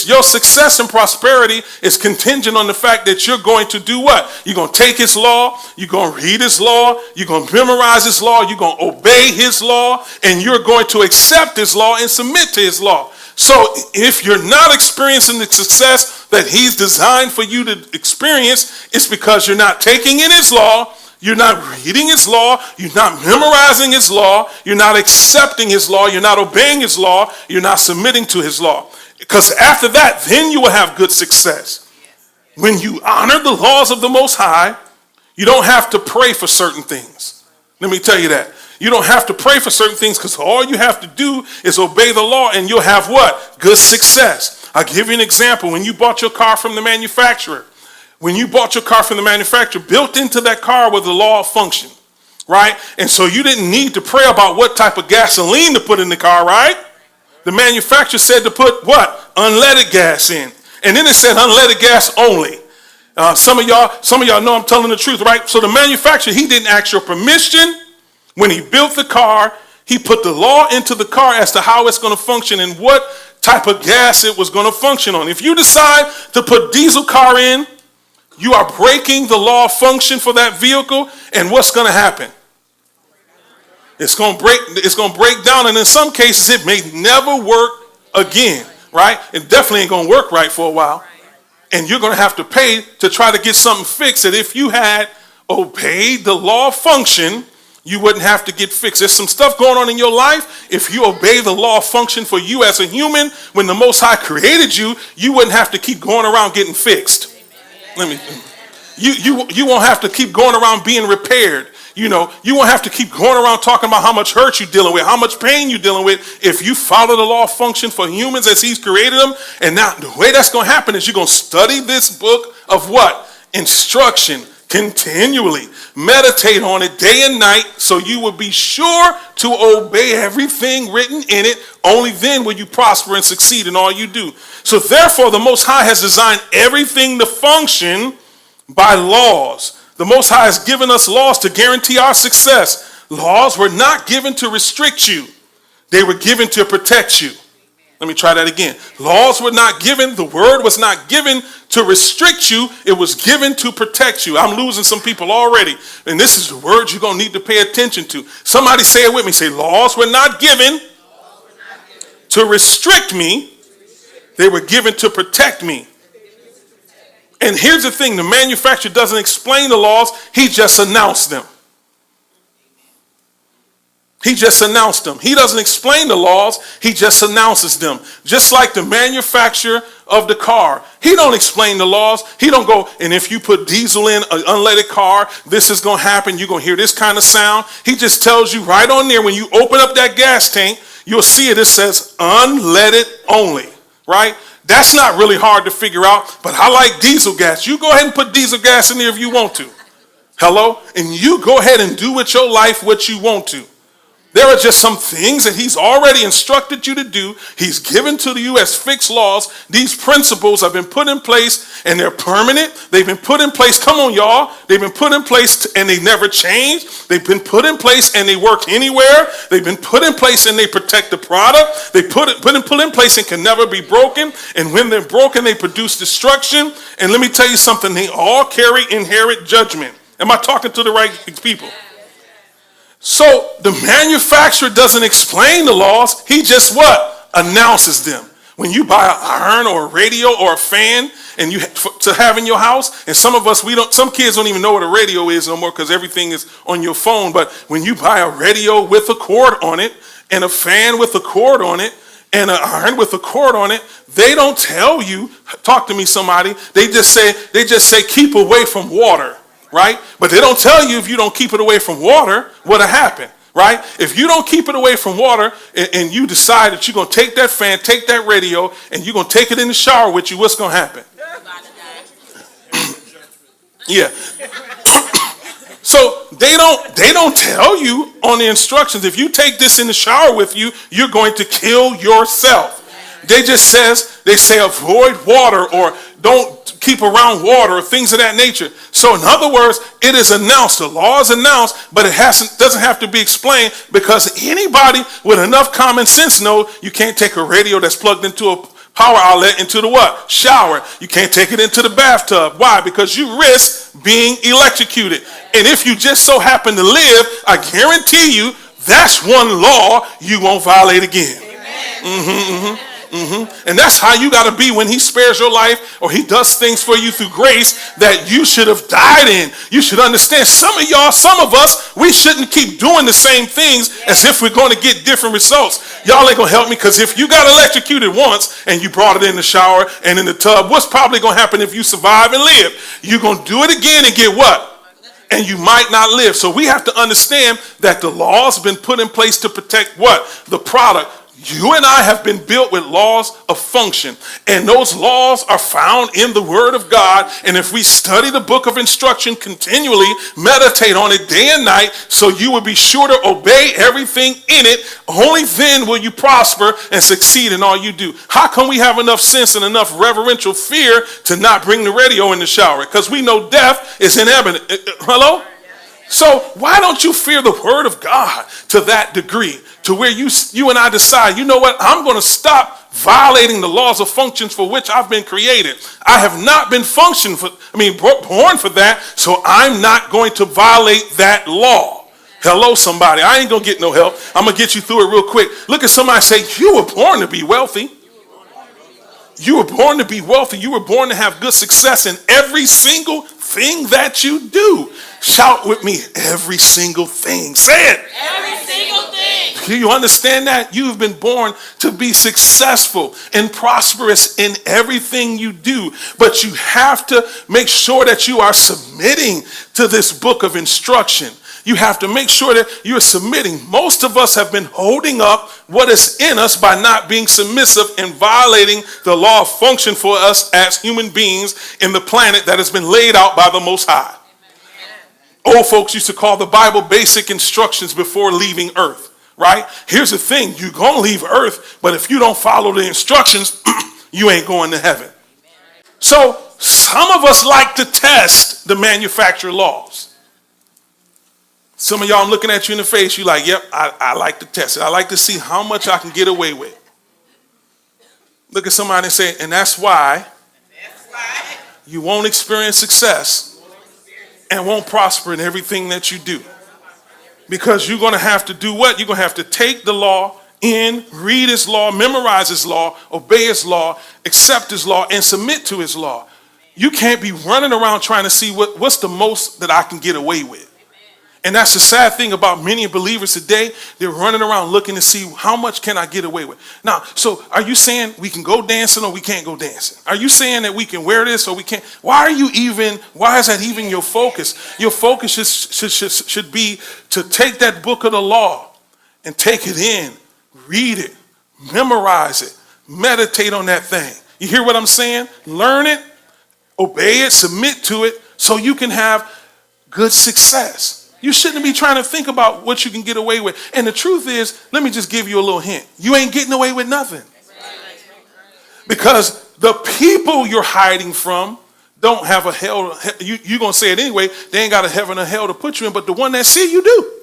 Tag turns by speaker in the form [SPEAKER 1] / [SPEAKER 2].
[SPEAKER 1] Your success and prosperity is contingent on the fact that you're going to do what? You're going to take his law, you're going to read his law, you're going to memorize his law, you're going to obey his law, and you're going to accept his law and submit to his law. So if you're not experiencing the success that he's designed for you to experience, it's because you're not taking in his law, you're not reading his law, you're not memorizing his law, you're not accepting his law, you're not obeying his law, you're not submitting to his law. Because after that, then you will have good success. When you honor the laws of the Most High, you don't have to pray for certain things. Let me tell you that. You don't have to pray for certain things because all you have to do is obey the law and you'll have what? Good success. I'll give you an example. When you bought your car from the manufacturer, built into that car was the law of function, right? And so you didn't need to pray about what type of gasoline to put in the car, right? The manufacturer said to put what? Unleaded gas in. And then it said unleaded gas only. Some of y'all know I'm telling the truth, right? So the manufacturer, he didn't ask your permission. When he built the car, he put the law into the car as to how it's going to function and what type of gas it was going to function on. If you decide to put diesel car in, you are breaking the law of function for that vehicle, and what's going to happen? It's going to break down, and in some cases, it may never work again, right? It definitely ain't going to work right for a while, and you're going to have to pay to try to get something fixed that if you had obeyed the law of function, you wouldn't have to get fixed. There's some stuff going on in your life. If you obey the law of function for you as a human, when the Most High created you, you wouldn't have to keep going around getting fixed. You won't have to keep going around being repaired. You won't have to keep going around talking about how much hurt you're dealing with, how much pain you're dealing with. If you follow the law of function for humans as he's created them, and now the way that's going to happen is you're going to study this book of what? Instruction. Continually meditate on it day and night so you will be sure to obey everything written in it. Only then will you prosper and succeed in all you do. So therefore, the Most High has designed everything to function by laws. The Most High has given us laws to guarantee our success. Laws were not given to restrict you. They were given to protect you. Let me try that again. Laws were not given, the word was not given to restrict you, it was given to protect you. I'm losing some people already, and this is the word you're going to need to pay attention to. Somebody say it with me. Say, laws were not given to restrict me, they were given to protect me. And here's the thing, the manufacturer doesn't explain the laws, he just announced them. He just announced them. He doesn't explain the laws. He just announces them. Just like the manufacturer of the car. He don't explain the laws. He don't go, and if you put diesel in an unleaded car, this is going to happen. You're going to hear this kind of sound. He just tells you right on there, when you open up that gas tank, you'll see it. It says unleaded only, right? That's not really hard to figure out, but I like diesel gas. You go ahead and put diesel gas in there if you want to. Hello? And you go ahead and do with your life what you want to. There are just some things that he's already instructed you to do. He's given to you as fixed laws. These principles have been put in place and they're permanent. They've been put in place. Come on, y'all. They've been put in place and they never change. They've been put in place and they work anywhere. They've been put in place and they protect the product. They put in place and can never be broken. And when they're broken, they produce destruction. And let me tell you something. They all carry inherent judgment. Am I talking to the right people? So the manufacturer doesn't explain the laws. He just what? Announces them. When you buy an iron or a radio or a fan and to have in your house, and some kids don't even know what a radio is no more because everything is on your phone. But when you buy a radio with a cord on it and a fan with a cord on it and an iron with a cord on it, they don't tell you, talk to me somebody, they just say keep away from water. Right? But they don't tell you if you don't keep it away from water, what'll happen, right? If you don't keep it away from water and you decide that you're going to take that fan, take that radio, and you're going to take it in the shower with you, what's going to happen? Yeah. So they don't tell you on the instructions, if you take this in the shower with you, you're going to kill yourself. They say avoid water or don't keep around water or things of that nature. So in other words, it is announced. The law is announced, but it doesn't have to be explained because anybody with enough common sense knows you can't take a radio that's plugged into a power outlet into the what? Shower. You can't take it into the bathtub. Why? Because you risk being electrocuted. And if you just so happen to live, I guarantee you that's one law you won't violate again. And that's how you got to be when he spares your life or he does things for you through grace that you should have died in. You should understand some of us, we shouldn't keep doing the same things as if we're going to get different results. Y'all ain't going to help me, because if you got electrocuted once and you brought it in the shower and in the tub, what's probably going to happen if you survive and live? You're going to do it again and get what? And you might not live. So we have to understand that the laws have been put in place to protect what? The product. You and I have been built with laws of function, and those laws are found in the Word of God. And if we study the book of instruction continually, meditate on it day and night, so you will be sure to obey everything in it, only then will you prosper and succeed in all you do. How come we have enough sense and enough reverential fear to not bring the radio in the shower? Because we know death is inevitable. Hello? So why don't you fear the Word of God to that degree, to where you and I decide, you know what, I'm going to stop violating the laws of functions for which I've been created. I have not been born for that, so I'm not going to violate that law. Hello, somebody. I ain't going to get no help. I'm going to get you through it real quick. Look at somebody and say, you were born to be wealthy. You were born to be wealthy. You were born to have good success in every single thing that you do. Shout with me, every single thing. Say it.
[SPEAKER 2] Every single thing.
[SPEAKER 1] Do you understand that? You've been born to be successful and prosperous in everything you do. But you have to make sure that you are submitting to this book of instruction. You have to make sure that you're submitting. Most of us have been holding up what is in us by not being submissive and violating the law of function for us as human beings in the planet that has been laid out by the Most High. Old folks used to call the Bible basic instructions before leaving earth, right? Here's the thing. You're going to leave earth, but if you don't follow the instructions, you ain't going to heaven. So some of us like to test the manufacturer laws. Some of y'all, I'm looking at you in the face, you're like, yep, I like to test it. I like to see how much I can get away with. Look at somebody and say, and that's why you won't experience success and won't prosper in everything that you do. Because you're going to have to do what? You're going to have to take the law in, read his law, memorize his law, obey his law, accept his law, and submit to his law. You can't be running around trying to see what's the most that I can get away with. And that's the sad thing about many believers today. They're running around looking to see how much can I get away with. Now, so are you saying we can go dancing or we can't go dancing? Are you saying that we can wear this or we can't? Why is that even your focus? Your focus should be to take that book of the law and take it in, read it, memorize it, meditate on that thing. You hear what I'm saying? Learn it, obey it, submit to it so you can have good success. You shouldn't be trying to think about what you can get away with. And the truth is, let me just give you a little hint. You ain't getting away with nothing. Because the people you're hiding from don't have a hell. You're going to say it anyway. They ain't got a heaven or hell to put you in. But the one that see you do.